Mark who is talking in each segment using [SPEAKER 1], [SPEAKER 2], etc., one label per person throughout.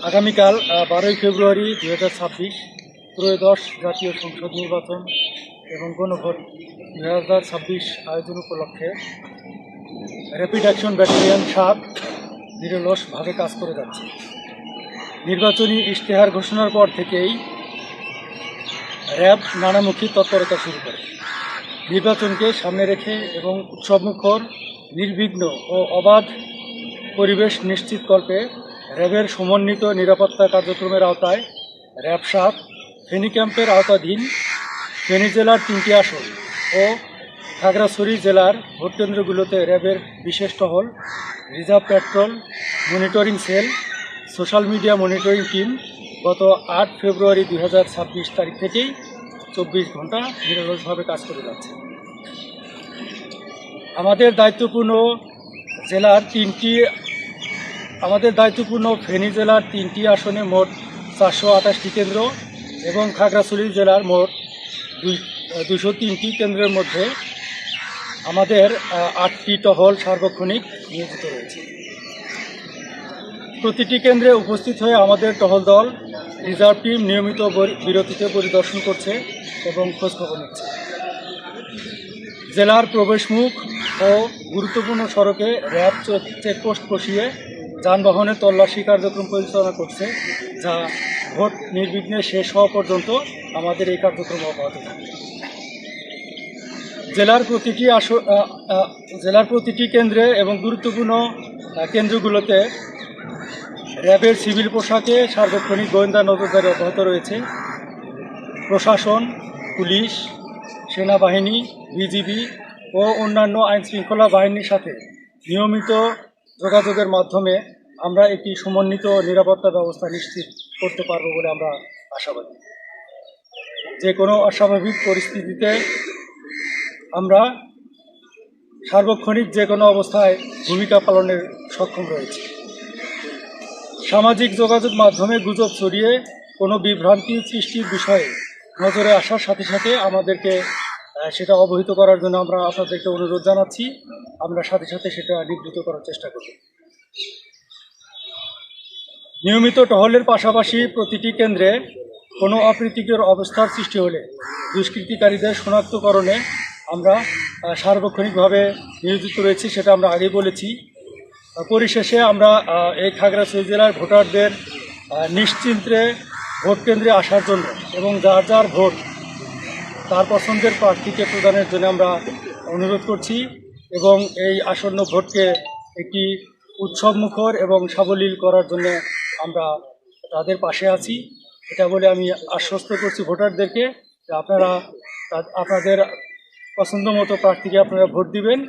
[SPEAKER 1] আগামীকাল 12ই ফেব্রুয়ারি 2026 ত্রয়োদশ জাতীয় সংসদ নির্বাচন এবং গণভোট 2026 আয়োজন উপলক্ষে র্যাপিড অ্যাকশন ব্যাটালিয়ন 7 নিরলসভাবে কাজ করে যাচ্ছে। নির্বাচনী ইশতেহার ঘোষণার পর থেকেই র্যাব নানামুখী তৎপরতা শুরু করে। নির্বাচনকে সামনে রেখে এবং উৎসবমুখর, নির্বিঘ্ন ও অবাধ পরিবেশ নিশ্চিতকল্পে র্যাবের সমন্বিত নিরাপত্তা কার্যক্রমের আওতায় র্যাব 7 ফেনী ক্যাম্পের আওতাধীন ফেনী জেলার 3টি আসন ও খাগড়াছড়ি জেলার ভোটকেন্দ্রগুলোতে র্যাবের বিশেষ টহল, reserve petrol, monitoring cell, social media monitoring team গত 8 ফেব্রুয়ারি 2026 তারিখ থেকেই 24 ঘন্টা নিরলসভাবে কাজ করে যাচ্ছে। আমাদের দায়িত্বপূর্ণ ফেনী জেলার 3টি আসনে মোট 428টি কেন্দ্র এবং খাগড়াছড়ি জেলার মোট 203টি কেন্দ্রের মধ্যে আমাদের 8টি টহল সার্বক্ষণিক নিয়োজিত রয়েছে। প্রতিটি কেন্দ্রে উপস্থিত হয়ে আমাদের টহল দল, রিজার্ভ টিম নিয়মিত বিরতিতে পরিদর্শন করছে এবং খোঁজখবর নিচ্ছে। জেলার প্রবেশমুখ ও গুরুত্বপূর্ণ সড়কে র্যাব চেকপোস্ট বসিয়ে যানবাহনের তল্লাশি কার্যক্রম পরিচালনা করছে, যা ভোট নির্বিঘ্নে শেষ হওয়া পর্যন্ত আমাদের এই কার্যক্রম অব্যাহত থাকবে। জেলার প্রতিটি কেন্দ্রে এবং গুরুত্বপূর্ণ কেন্দ্রগুলোতে র্যাবের সিভিল পোশাকে সার্বক্ষণিক গোয়েন্দা নজরদারি অব্যাহত রয়েছে। প্রশাসন, পুলিশ, সেনাবাহিনী, বিজিবি ও অন্যান্য আইনশৃঙ্খলা বাহিনীর সাথে নিয়মিত যোগাযোগের মাধ্যমে আমরা একটি সমন্বিত নিরাপত্তা ব্যবস্থা নিশ্চিত করতে পারব বলে আমরা আশাবাদী। যে কোনো অস্বাভাবিক পরিস্থিতিতে আমরা সার্বক্ষণিক যে কোনো অবস্থায় ভূমিকা পালনের সক্ষম রয়েছে। সামাজিক যোগাযোগ মাধ্যমে গুজব ছড়িয়ে কোনো বিভ্রান্তি সৃষ্টির বিষয়ে নজরে আসার সাথে সাথে আমাদেরকে সেটা অবহিত করার জন্য আমরা আপনাদেরকে অনুরোধ জানাচ্ছি। আমরা সাথে সাথে সেটা নিবৃত্ত করার চেষ্টা করব। নিয়মিত টহলের পাশাপাশি প্রতিটি কেন্দ্রে কোনো অপ্রীতিকর অবস্থার সৃষ্টি হলে দুষ্কৃতিকারীদের শনাক্তকরণে আমরা সার্বক্ষণিকভাবে নিয়োজিত রয়েছি, সেটা আমরা আগেই বলেছি। পরিশেষে আমরা এই খাগড়াছড়ি জেলার ভোটারদের নিশ্চিন্তে ভোট কেন্দ্রে আসার জন্য এবং যার যার ভোট তার পছন্দের প্রার্থীকে প্রদানের জন্য আমরা অনুরোধ করছি এবং এই আসন্ন ভোটকে একটি উৎসবমুখর এবং সাবলীল করার জন্য আমরা তাদের পাশে আছি। এটা বলে আমি আশ্বস্ত করছি ভোটারদেরকে যে আপনারা আপনাদের পছন্দ মতো প্রার্থীকে আপনারা ভোট দিবেন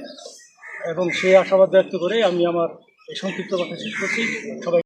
[SPEAKER 1] এবং সেই আশাবাদ ব্যক্ত করে আমি আমার এই সংক্ষিপ্ত কথা শেষ করছি। সবাই